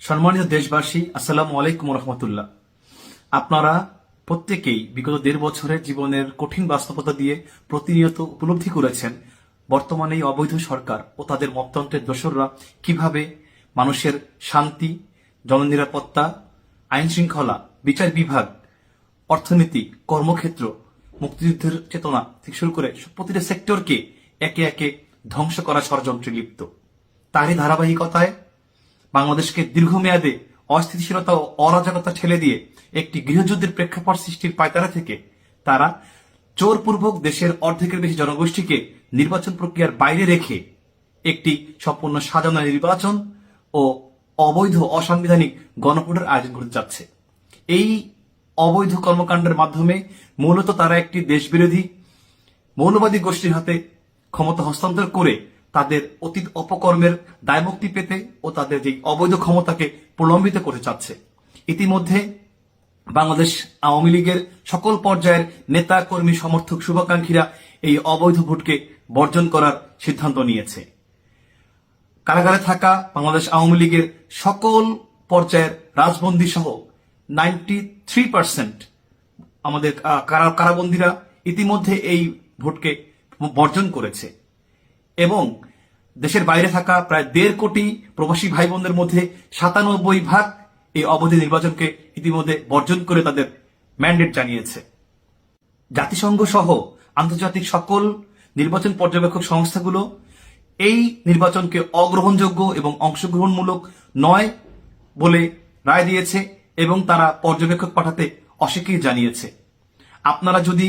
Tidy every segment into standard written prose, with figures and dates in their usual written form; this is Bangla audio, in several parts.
সম্মানিত দেশবাসী, আসসালামু আলাইকুম রহমতুল্লাহ। আপনারা প্রত্যেকেই বিগত ১.৫ বছরের জীবনের কঠিন বাস্তবতা দিয়ে প্রতিনিয়ত উপলব্ধি করেছেন বর্তমানে এই অবৈধ সরকার ও তাদের মততন্ত্রের দোসররা কিভাবে মানুষের শান্তি, জননিরাপত্তা, আইন শৃঙ্খলা, বিচার বিভাগ, অর্থনীতি, কর্মক্ষেত্র, মুক্তিযুদ্ধের চেতনা থেকে শুরু করে প্রতিটা সেক্টরকে একে একে ধ্বংস করার ষড়যন্ত্রে লিপ্ত। তারই ধারাবাহিকতায় বাংলাদেশকে দীর্ঘমেয়াদে অস্থিতিশীলতা ও অরাজকতা ঠেলে দিয়ে একটি গৃহযুদ্ধের প্রেক্ষাপট সৃষ্টির পায়তারা থেকে তারা জোরপূর্বক দেশের অর্ধেকের বেশি জনগোষ্ঠীকে নির্বাচন প্রক্রিয়ার বাইরে রেখে একটি সম্পূর্ণ সাজানো নির্বাচন ও অবৈধ অসাংবিধানিক গণভোটের আয়োজন করতে যাচ্ছে। এই অবৈধ কর্মকাণ্ডের মাধ্যমে মূলত তারা একটি দেশবিরোধী মৌলবাদী গোষ্ঠীর হাতে ক্ষমতা হস্তান্তর করে তাদের অতীত অপকর্মের দায়মুক্তি পেতে ও তাদের যে অবৈধ ক্ষমতাকে প্রলম্বিত করতে চাচ্ছে। ইতিমধ্যে বাংলাদেশ আওয়ামী লীগের সকল পর্যায়ের নেতা কর্মী সমর্থক শুভাকাঙ্ক্ষীরা এই অবৈধ ভোটকে বর্জন করার সিদ্ধান্ত নিয়েছে। কারাগারে থাকা বাংলাদেশ আওয়ামী লীগের সকল পর্যায়ের রাজবন্দী সহ 93% আমাদের কারাবন্দীরা ইতিমধ্যে এই ভোটকে বর্জন করেছে এবং দেশের বাইরে থাকা প্রায় ১.৫ কোটি প্রবাসী ভাই বোনদের মধ্যে ৯৭% এই অবৈধ নির্বাচনকে ইতিমধ্যে বর্জন করে তাদের ম্যান্ডেট জানিয়েছে। জাতিসংঘ সহ আন্তর্জাতিক সকল নির্বাচন পর্যবেক্ষক সংস্থাগুলো এই নির্বাচনকে অগ্রহণযোগ্য এবং অংশগ্রহণমূলক নয় বলে রায় দিয়েছে এবং তারা পর্যবেক্ষক পাঠাতে অস্বীকৃতি জানিয়েছে। আপনারা যদি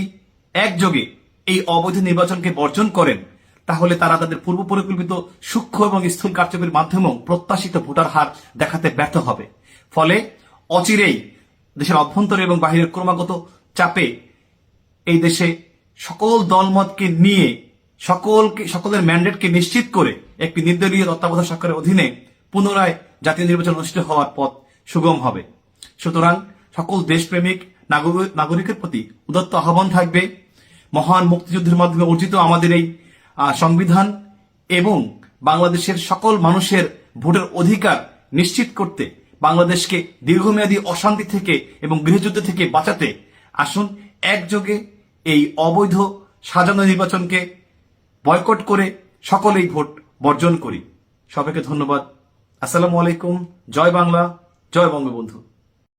একযোগে এই অবৈধ নির্বাচনকে বর্জন করেন তাহলে তারা তাদের পূর্ব পরিকল্পিত সূক্ষ্ম এবং স্থূল কার্যক্রমের মাধ্যমেও প্রত্যাশিত ভোটার হার দেখাতে ব্যর্থ হবে। ফলে অচিরেই দেশের অভ্যন্তরে এবং বাহিরের ক্রমাগত চাপে এই দেশে সকল দলমতকে নিয়ে সকলের ম্যান্ডেটকে নিশ্চিত করে একটি নির্দলীয় তত্ত্বাবধায়ক সরকারের অধীনে পুনরায় জাতীয় নির্বাচন অনুষ্ঠিত হওয়ার পথ সুগম হবে। সুতরাং সকল দেশপ্রেমিক নাগরিকের প্রতি উদাত্ত আহ্বান থাকবে, মহান মুক্তিযুদ্ধের মাধ্যমে অর্জিত আমাদের এই সংবিধান এবং বাংলাদেশের সকল মানুষের ভোটের অধিকার নিশ্চিত করতে, বাংলাদেশকে দীর্ঘমেয়াদী অশান্তি থেকে এবং গৃহযুদ্ধ থেকে বাঁচাতে আসুন একযোগে এই অবৈধ সাজানো নির্বাচনকে বয়কট করে সকলেই ভোট বর্জন করি। সবাইকে ধন্যবাদ। আসসালামু আলাইকুম। জয় বাংলা, জয় বঙ্গবন্ধু।